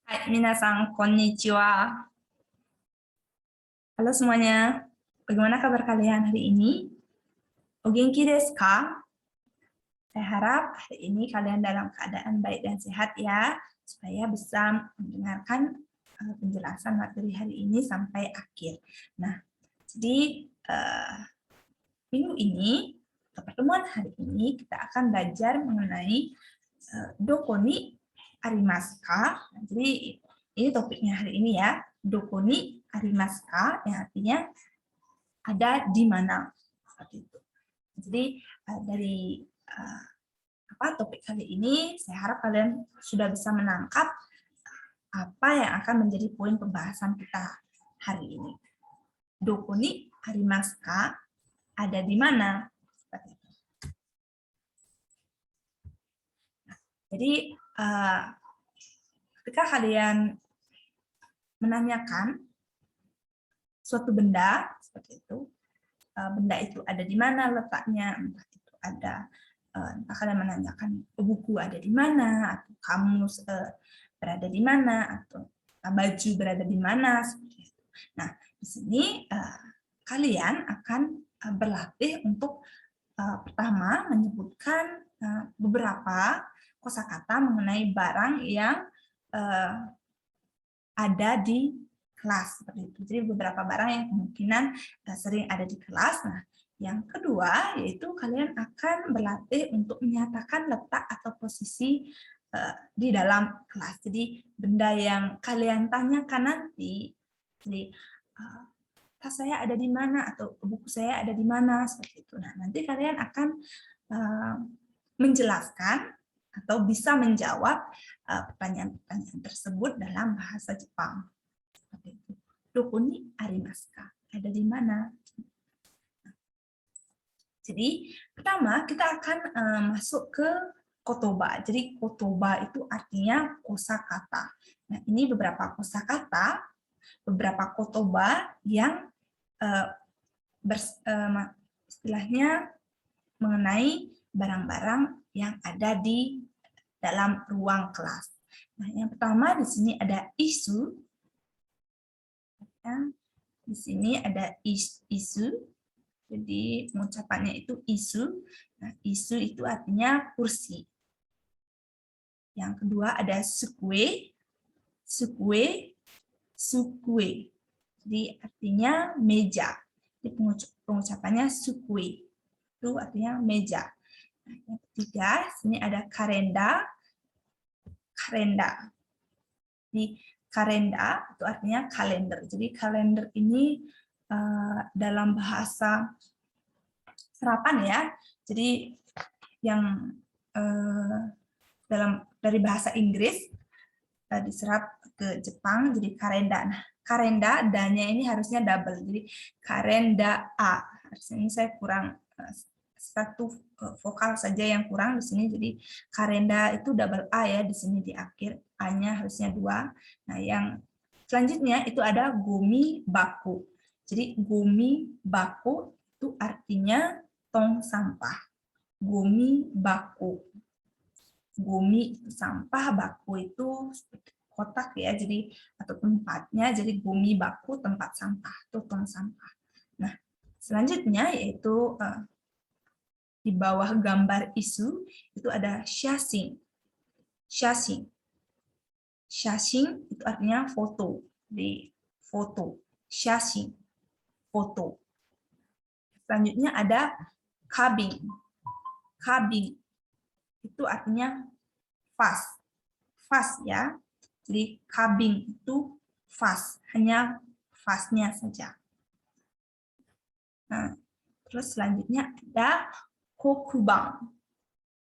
Hai, minasan, konnichiwa. Halo semuanya, bagaimana kabar kalian hari ini? O genki desu ka? Saya harap hari ini kalian dalam keadaan baik dan sehat ya, supaya bisa mendengarkan penjelasan materi hari ini sampai akhir. Nah, jadi minggu ini, atau pertemuan hari ini, kita akan belajar mengenai doko ni arimasu ka? Jadi ini topiknya hari ini ya, doko ni arimasu ka, yang artinya ada di mana. Seperti itu. Jadi dari topik kali ini, saya harap kalian sudah bisa menangkap apa yang akan menjadi poin pembahasan kita hari ini. Doko ni arimasu ka? Ada di mana? Seperti itu. Jadi ketika kalian menanyakan suatu benda seperti itu, benda itu ada di mana letaknya, entah itu ada, entah kalian menanyakan buku ada di mana, atau kamus berada di mana, atau baju berada di mana, seperti itu. Nah, di sini kalian akan berlatih untuk pertama menyebutkan beberapa kosakata mengenai barang yang ada di kelas seperti itu. Jadi beberapa barang yang kemungkinan sering ada di kelas. Nah, yang kedua yaitu kalian akan berlatih untuk menyatakan letak atau posisi di dalam kelas. Jadi benda yang kalian tanyakan nanti, jadi tas saya ada di mana atau buku saya ada di mana seperti itu. Nah, nanti kalian akan menjelaskan atau bisa menjawab pertanyaan-pertanyaan tersebut dalam bahasa Jepang. Seperti itu. Doko ni arimasu ka? Ada di mana? Jadi, pertama kita akan masuk ke kotoba. Jadi, kotoba itu artinya kosakata. Nah, ini beberapa kosakata, beberapa kotoba yang istilahnya mengenai barang-barang yang ada di dalam ruang kelas. Nah, yang pertama di sini ada isu. Di sini ada isu. Jadi pengucapannya itu isu. Nah, isu itu artinya kursi. Yang kedua ada sukue. Sukue. Sukue. Jadi artinya meja. Jadi pengucapannya sukue. Itu artinya meja. Nah, yang ketiga, sini ada kalenda. Kalenda. Jadi kalenda itu artinya kalender. Jadi kalender ini dalam bahasa serapan ya. Jadi yang dari bahasa Inggris diserap ke Jepang jadi kalenda. Nah, kalenda danya ini harusnya double. Jadi kalenda a. Harusnya ini saya kurang satu vokal saja yang kurang di sini, jadi kalenda itu double a ya di sini di akhir, a-nya harusnya 2. Nah, yang selanjutnya itu ada gomi baku. Jadi gomi baku itu artinya tong sampah. Gomi baku. Gomi itu sampah, baku itu kotak ya, jadi atau tempatnya, jadi gomi baku tempat sampah, itu tong sampah. Nah, selanjutnya yaitu di bawah gambar isu itu ada shashin. Shashin. Shashin itu artinya foto. Di foto. Shashin. Foto. Selanjutnya ada kabin. Kabin itu artinya vas. Vas ya. Jadi kabin itu vas, hanya vasnya saja. Nah, terus selanjutnya ada kokubang.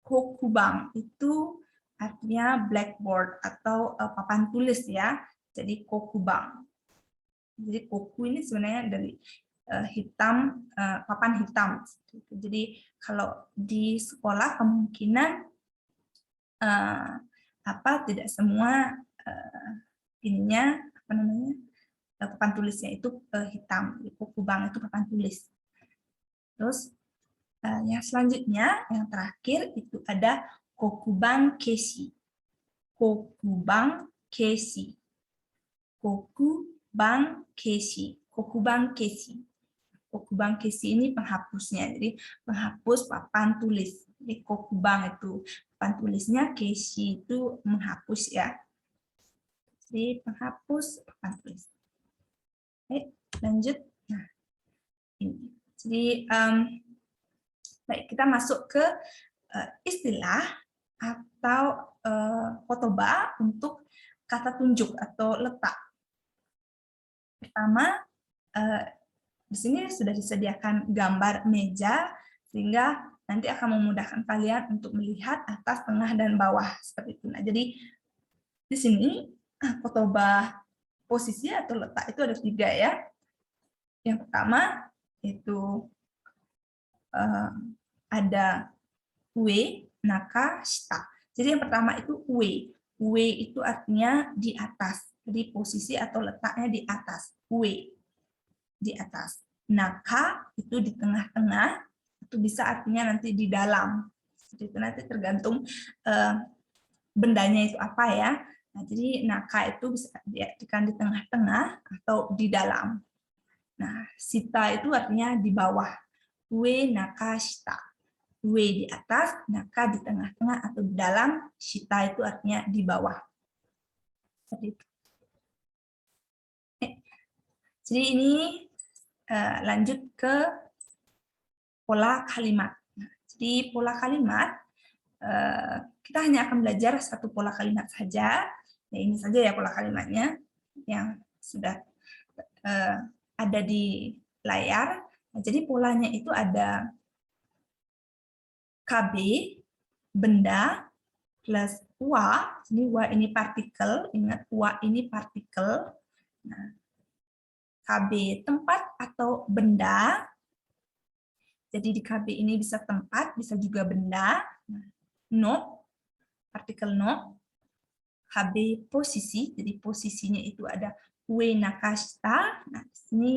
Kokubang itu artinya blackboard atau papan tulis ya. Jadi kokubang. Jadi koku ini sebenarnya dari hitam, papan hitam. Jadi kalau di sekolah kemungkinan tidak semua ininya papan tulisnya itu hitam. Jadi kokubang itu papan tulis. Terus yang selanjutnya, yang terakhir itu ada kokubang keshi. Kokubang keshi. Kokuban keshi. Kokuban keshi. Kokuban keshi ini penghapusnya. Jadi penghapus papan tulis. Jadi kokuban itu papan tulisnya, keshi itu menghapus ya. Jadi penghapus papan tulis. Baik, lanjut. Nah, ini. Jadi baik, kita masuk ke istilah atau kotoba untuk kata tunjuk atau letak. Pertama, di sini sudah disediakan gambar meja sehingga nanti akan memudahkan kalian untuk melihat atas, tengah, dan bawah seperti itu. Nah, jadi di sini kotoba posisi atau letak itu ada 3 ya. Yang pertama itu ada ue, naka, shita. Jadi yang pertama itu ue. Ue itu artinya di atas. Jadi posisi atau letaknya di atas. Ue, di atas. Naka itu di tengah-tengah. Itu bisa artinya nanti di dalam. Jadi itu nanti tergantung bendanya itu apa ya. Nah, jadi naka itu bisa diartikan di tengah-tengah atau di dalam. Nah, shita itu artinya di bawah. Ue, naka, shita. Ue di atas, naka di tengah-tengah atau di dalam, shita itu artinya di bawah. Seperti itu. Jadi ini lanjut ke pola kalimat. Nah, jadi pola kalimat, kita hanya akan belajar satu pola kalimat saja. Ya, ini saja ya pola kalimatnya yang sudah ada di layar. Nah, jadi polanya itu ada KB, benda, plus wa. Ini wa ini partikel, ingat wa ini partikel. Nah, KB tempat atau benda. Jadi di KB ini bisa tempat, bisa juga benda. No, partikel no. KB posisi, jadi posisinya itu ada ue nakashita. Nah, di sini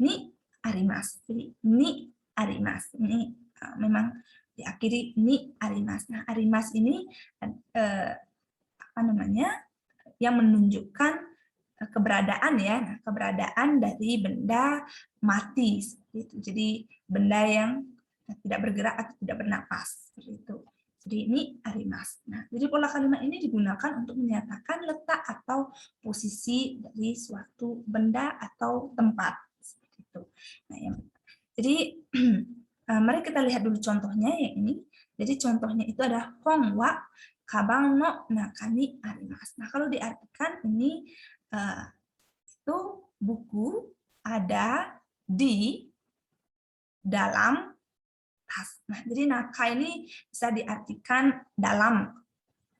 ni arimasu. Jadi ni arimasu. Ini memang diakhiri ni arimasu. Nah, arimasu ini apa namanya? Yang menunjukkan keberadaan ya. Nah, keberadaan dari benda mati gitu. Jadi benda yang tidak bergerak atau tidak bernapas seperti itu. Jadi ini arimasu. Nah, jadi pola kalimat ini digunakan untuk menyatakan letak atau posisi dari suatu benda atau tempat seperti itu. Nah, jadi mari kita lihat dulu contohnya yang ini. Jadi contohnya itu ada hongwa kabang no nakani arimasu. Nah, kalau diartikan ini itu buku ada di dalam tas. Nah, jadi naka ini bisa diartikan dalam.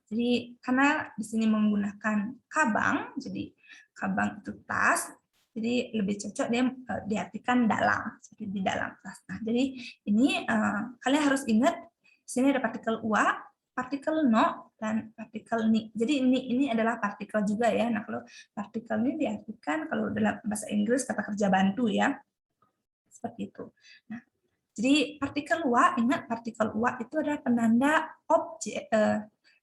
Jadi karena di sini menggunakan kabang, jadi kabang itu tas, jadi lebih cocok dia diartikan dalam, seperti di dalam tas. Nah, jadi ini kalian harus ingat di sini ada partikel wa, partikel no, dan partikel ni. Jadi ini adalah partikel juga ya. Nah, kalau partikel ini diartikan kalau dalam bahasa Inggris kata kerja bantu ya. Seperti itu. Nah, jadi partikel wa, ingat partikel wa itu adalah penanda objek,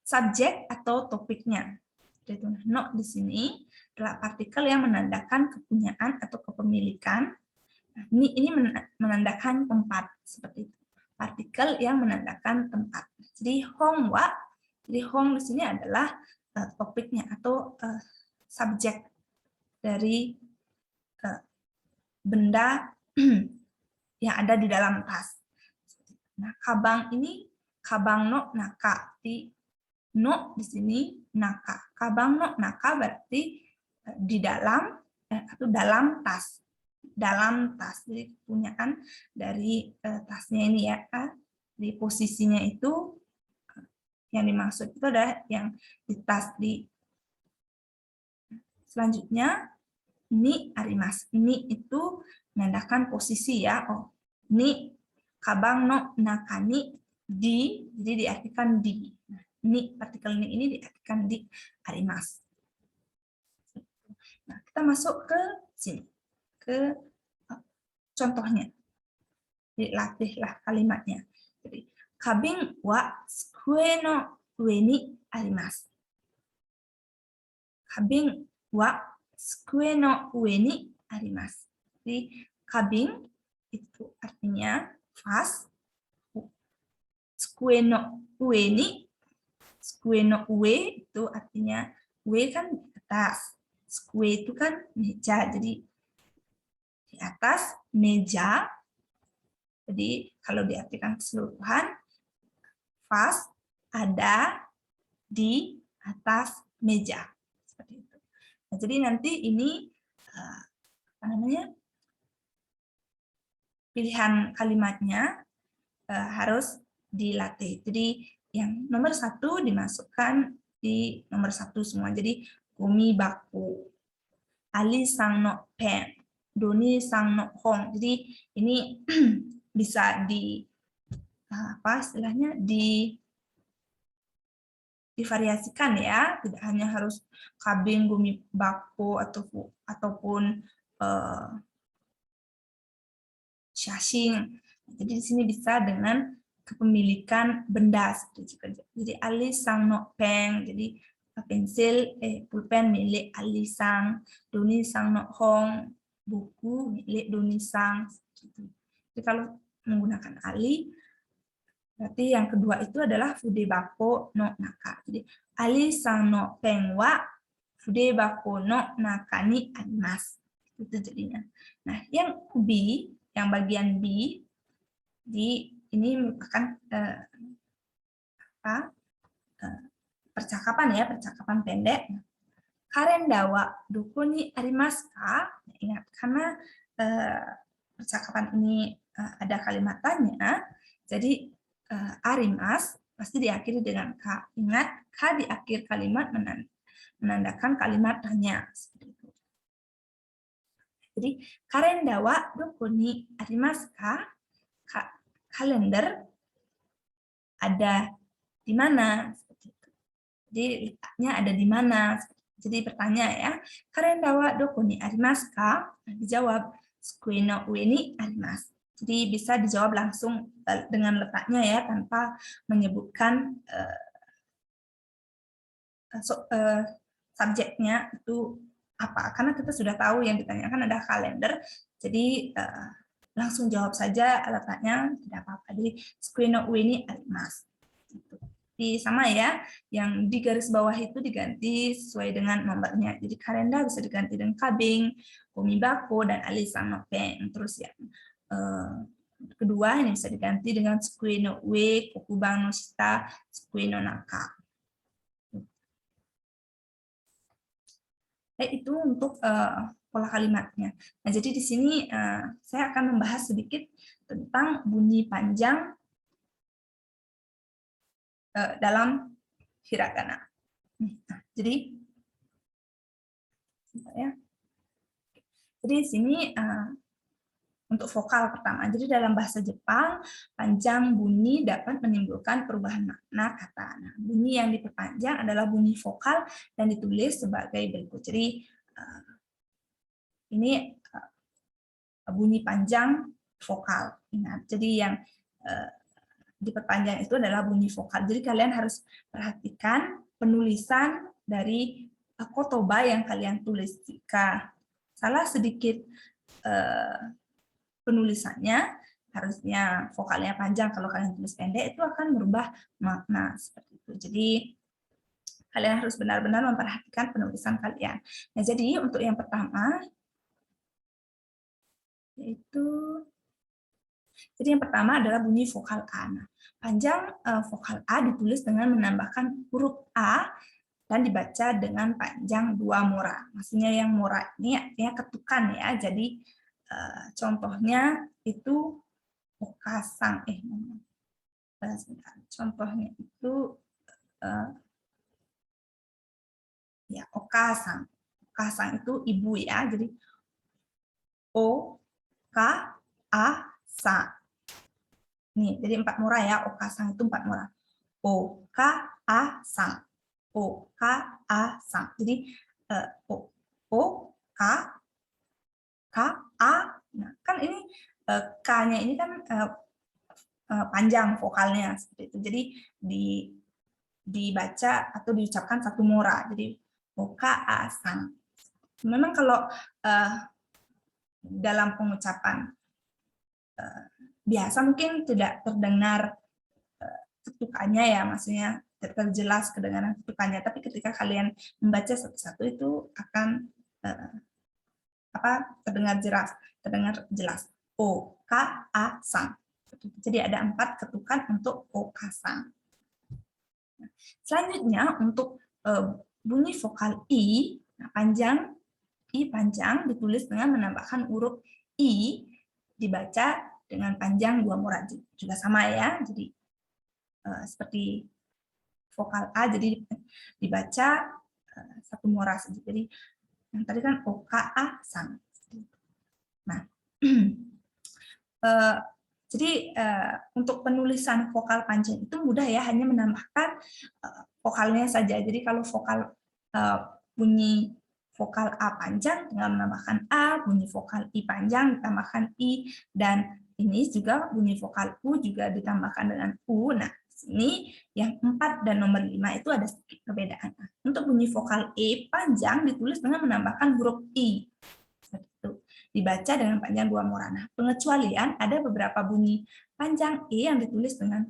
subjek atau topiknya. Jadi no di sini adalah partikel yang menandakan kepunyaan atau kepemilikan. Nah, ini menandakan tempat seperti itu. Partikel yang menandakan tempat. Jadi hong wa, jadi hong di sini adalah topiknya atau subjek dari benda yang ada di dalam tas. Nah, kabang ini kabang no naka. No di sini naka. Kabang no naka berarti di dalam atau dalam tas. Dalam tas. Jadi kepunyaan dari tasnya ini ya. Di posisinya itu yang dimaksud itu adalah yang di tas di. Selanjutnya ini arimasu. Ini itu menandakan posisi ya. Oh, ini kabang no nakani di, jadi diartikan di. Nah, ini partikel ini diartikan di arimasu. Nah, kita masuk ke sini, ke contohnya. Jadi latihlah kalimatnya. Jadi kabin wa tsukue no ue ni arimasu. kabing wa tsukue no ue ni arimasu. Jadi kabing itu artinya vas, tsukue no ue ni, tsukue no ue itu artinya ue kan di atas, tsukue itu kan meja, jadi di atas meja. Jadi kalau diartikan keseluruhan, vas ada di atas meja. Seperti itu. Nah, jadi nanti ini apa namanya, pilihan kalimatnya harus dilatih. Jadi yang nomor 1 dimasukkan di nomor 1 semua. Jadi gomi baku, Ali sang no pen, Doni sang no hong. Jadi ini bisa apa istilahnya divariasikan ya, tidak hanya harus kabing, gomi baku ataupun shashing. Jadi di sini bisa dengan kepemilikan benda. Jadi Ali sang no pen, jadi pensil pulpen milik Ali sang, Doni sang no hong, buku milik Doni sang. Jadi kalau menggunakan Ali, berarti yang kedua itu adalah fudebako no naka. Jadi Ali sang no pen wa fudebako no naka ni arimasu. Itu jadinya. Nah, yang B, yang bagian B, ini merupakan percakapan ya, percakapan pendek. Karenda wa doko ni arimasu ka? Ingat, karena percakapan ini ada kalimat tanya, jadi arimas pasti diakhiri dengan ka. Ingat, ka di akhir kalimat menandakan kalimat tanya. Jadi karenda wa doko ni arimasu ka? Kalender ada di mana? Jadi letaknya ada di mana? Jadi bertanya ya, karenda wa doko ni arimasu ka? Dijawab, tsukue no ue ni arimasu. Jadi bisa dijawab langsung dengan letaknya ya, tanpa menyebutkan subjeknya itu apa. Karena kita sudah tahu yang ditanyakan ada kalender, jadi langsung jawab saja letaknya, tidak apa-apa. Jadi tsukue no ue ni arimasu. Jadi sama ya, yang di garis bawah itu diganti sesuai dengan nomornya. Jadi kalender bisa diganti dengan kabing, gomi bako, dan Ali sang no pen. Terus yang kedua ini bisa diganti dengan tsukue no ue, kokubang no shita, tsukue no naka. Itu untuk pola kalimatnya. Nah, jadi di sini saya akan membahas sedikit tentang bunyi panjang dalam hiragana. Nah, jadi di sini untuk vokal pertama. Jadi dalam bahasa Jepang, panjang bunyi dapat menimbulkan perubahan makna kata. Nah, bunyi yang diperpanjang adalah bunyi vokal dan ditulis sebagai berikut. Jadi ini bunyi panjang vokal. Ingat, jadi yang diperpanjang itu adalah bunyi vokal. Jadi kalian harus perhatikan penulisan dari kotoba yang kalian tulis. Jika salah sedikit penulisannya, harusnya vokalnya panjang, kalau kalian tulis pendek itu akan merubah makna seperti itu. Jadi kalian harus benar-benar memperhatikan penulisan kalian. Nah, jadi untuk yang pertama jadi yang pertama adalah bunyi vokal A. Nah, panjang vokal A ditulis dengan menambahkan huruf A dan dibaca dengan panjang 2 mora. Maksudnya yang mora ini artinya ketukan ya. Jadi contohnya itu okasang. Contohnya itu ya okasang. Okasang itu ibu ya. Jadi o ka a sa. Nih, jadi 4 mora ya. Okasang itu 4 mora. O ka a sang. O ka a sang. Jadi o ka a. Nah, kan ini K-nya ini kan panjang vokalnya seperti itu. Jadi dibaca atau diucapkan 1 mora. Jadi oka sang. Memang kalau dalam pengucapan biasa mungkin tidak terdengar ketukannya ya, maksudnya terjelas kedengaran ketukannya. Tapi ketika kalian membaca satu-satu itu akan terdengar jelas. O, ka, a, sang. Jadi ada 4 ketukan untuk o, ka, sang. Selanjutnya untuk bunyi vokal i, panjang ditulis dengan menambahkan huruf i, dibaca dengan panjang 2 mora, juga sama ya. Jadi seperti vokal a, jadi dibaca 1 mora saja. Jadi yang tadi kan o, ka, a, sang. Nah, jadi untuk penulisan vokal panjang itu mudah ya, hanya menambahkan vokalnya saja. Jadi kalau vokal bunyi vokal a panjang tinggal menambahkan a, bunyi vokal i panjang ditambahkan i, dan ini juga bunyi vokal u juga ditambahkan dengan u. Nah, sini yang 4 dan nomor 5 itu ada sedikit perbedaan. Untuk bunyi vokal e panjang ditulis dengan menambahkan huruf i. Seperti itu. Dibaca dengan panjang 2 mora. Nah, pengecualian ada beberapa bunyi panjang e yang ditulis dengan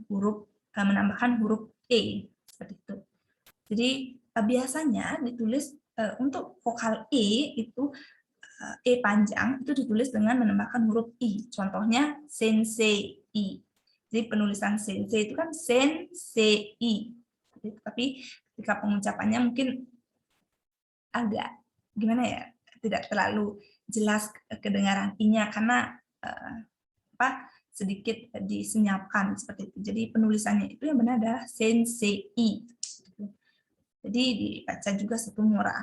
menambahkan huruf e. Seperti itu. Jadi biasanya ditulis untuk vokal e itu e panjang itu ditulis dengan menambahkan huruf i. Contohnya sensei. Jadi penulisan sensei itu kan sensei. Tapi ketika pengucapannya mungkin agak gimana ya, tidak terlalu jelas kedengaran i-nya karena sedikit disenyapkan seperti itu. Jadi penulisannya itu yang benar adalah sensei. Jadi dibaca juga 1 mora.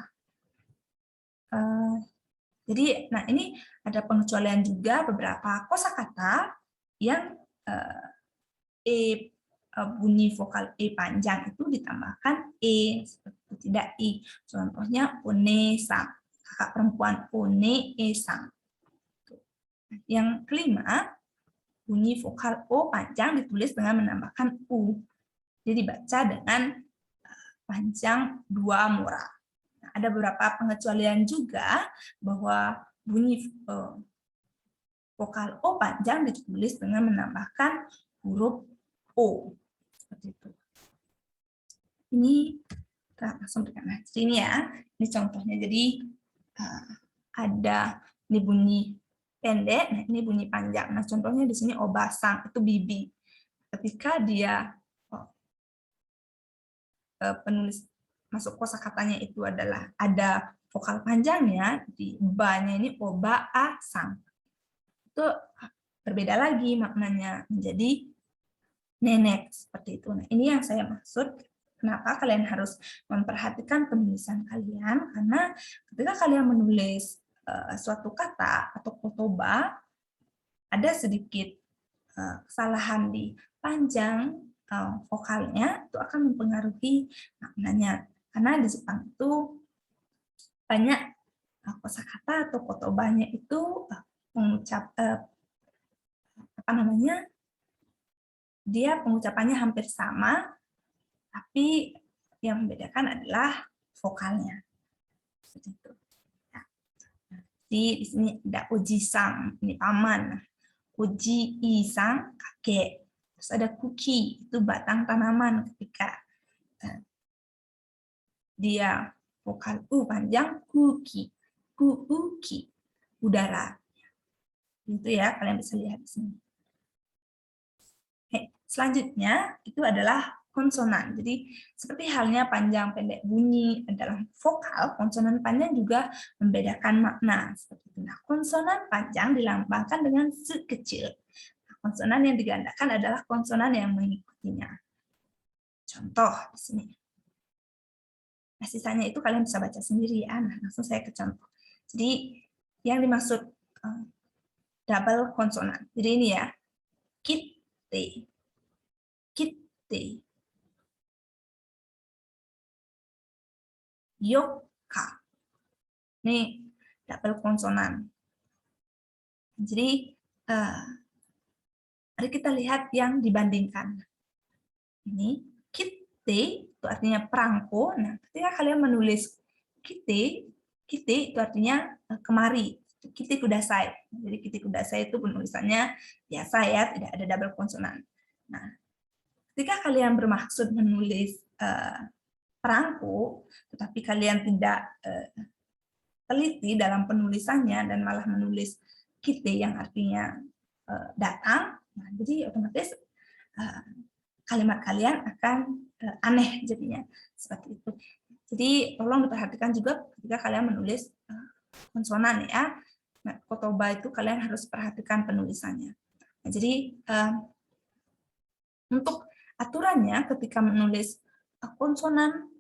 Jadi, nah ini ada pengecualian juga beberapa kosakata yang bunyi vokal e panjang itu ditambahkan e, seperti tidak i. Contohnya one-san, kakak perempuan one-e-san. Yang kelima, bunyi vokal o panjang ditulis dengan menambahkan u. Jadi dibaca dengan panjang 2 mora. Nah, ada beberapa pengecualian juga bahwa bunyi vokal o panjang ditulis dengan menambahkan huruf o. Seperti itu. Ini kita langsung nah, ini ya, ini contohnya. Jadi ada ini bunyi pendek, nah ini bunyi panjang. Nah contohnya di sini obasang itu bibi. Ketika dia penulis masuk kosakatanya itu adalah ada vokal panjangnya, di ba-nya ini oba a sang. Itu berbeda lagi maknanya menjadi nenek seperti itu. Nah, ini yang saya maksud kenapa kalian harus memperhatikan penulisan kalian, karena ketika kalian menulis suatu kata atau kotoba ada sedikit kesalahan di panjang vokalnya, itu akan mempengaruhi maknanya. Karena di Jepang itu banyak kosakata atau kotobanya itu dia pengucapannya hampir sama, tapi yang membedakan adalah vokalnya. Seperti itu. Nah, di sini ada oji-sang, ini paman. Oji-i-sang, kakek. Terus ada kuki, itu batang tanaman ketika dia vokal u panjang, kuki. Kuuki, udara. Itu ya, kalian bisa lihat di sini. Selanjutnya itu adalah konsonan. Jadi seperti halnya panjang pendek bunyi adalah vokal, konsonan panjang juga membedakan makna. Seperti itu. Nah, konsonan panjang dilambangkan dengan se kecil. Nah, konsonan yang digandakan adalah konsonan yang mengikutinya. Contoh di sini. Nah, sisanya itu kalian bisa baca sendiri ya. Nah, langsung saya ke contoh. Jadi yang dimaksud double konsonan. Jadi ini ya, kitte, kitte, yoka. Ini double konsonan. Jadi mari kita lihat yang dibandingkan. Ini kitte itu artinya perangko. Nah, ketika kalian menulis kite itu artinya kemari. Kite kudasai. Jadi kite kudasai itu penulisannya biasa ya, tidak ada double konsonan. Nah, ketika kalian bermaksud menulis perangko, tetapi kalian tidak teliti dalam penulisannya dan malah menulis kite yang artinya datang, nah, jadi otomatis kalimat kalian akan aneh jadinya seperti itu. Jadi tolong diperhatikan juga ketika kalian menulis konsonan ya. Nah, kotoba itu kalian harus perhatikan penulisannya. Nah, jadi untuk aturannya ketika menulis konsonan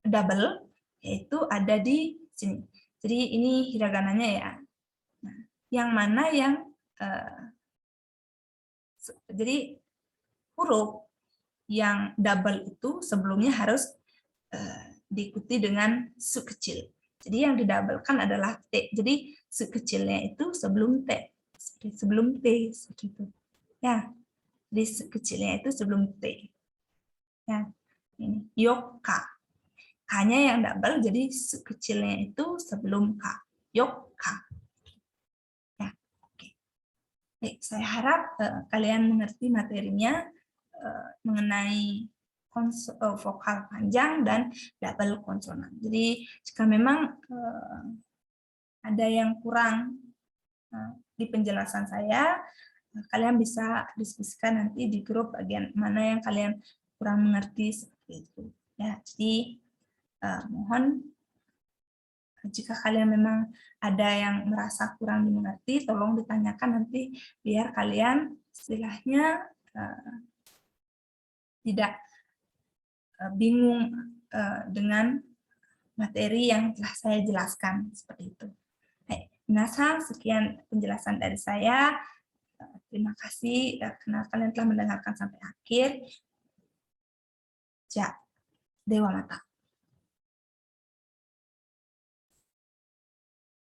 double yaitu ada di sini. Jadi ini hiragananya ya. Nah, yang mana yang jadi huruf yang double itu sebelumnya harus diikuti dengan su kecil. Jadi yang didabelkan adalah T. Jadi su kecilnya itu sebelum T. Sebelum T seperti itu. Ya. Jadi su kecilnya itu sebelum T. Ya. Ini yoka. K-nya yang double jadi su kecilnya itu sebelum K. Yoka. Ya. Oke. Baik, saya harap kalian mengerti materinya mengenai vokal panjang dan double konsonan. Jadi jika memang ada yang kurang di penjelasan saya, kalian bisa diskusikan nanti di grup bagian mana yang kalian kurang mengerti seperti itu. Ya, jadi mohon jika kalian memang ada yang merasa kurang dimengerti, tolong ditanyakan nanti biar kalian istilahnya tidak bingung dengan materi yang telah saya jelaskan seperti itu. Minasan, sekian penjelasan dari saya. Terima kasih karena kalian telah mendengarkan sampai akhir. Ja, Dewa Mata.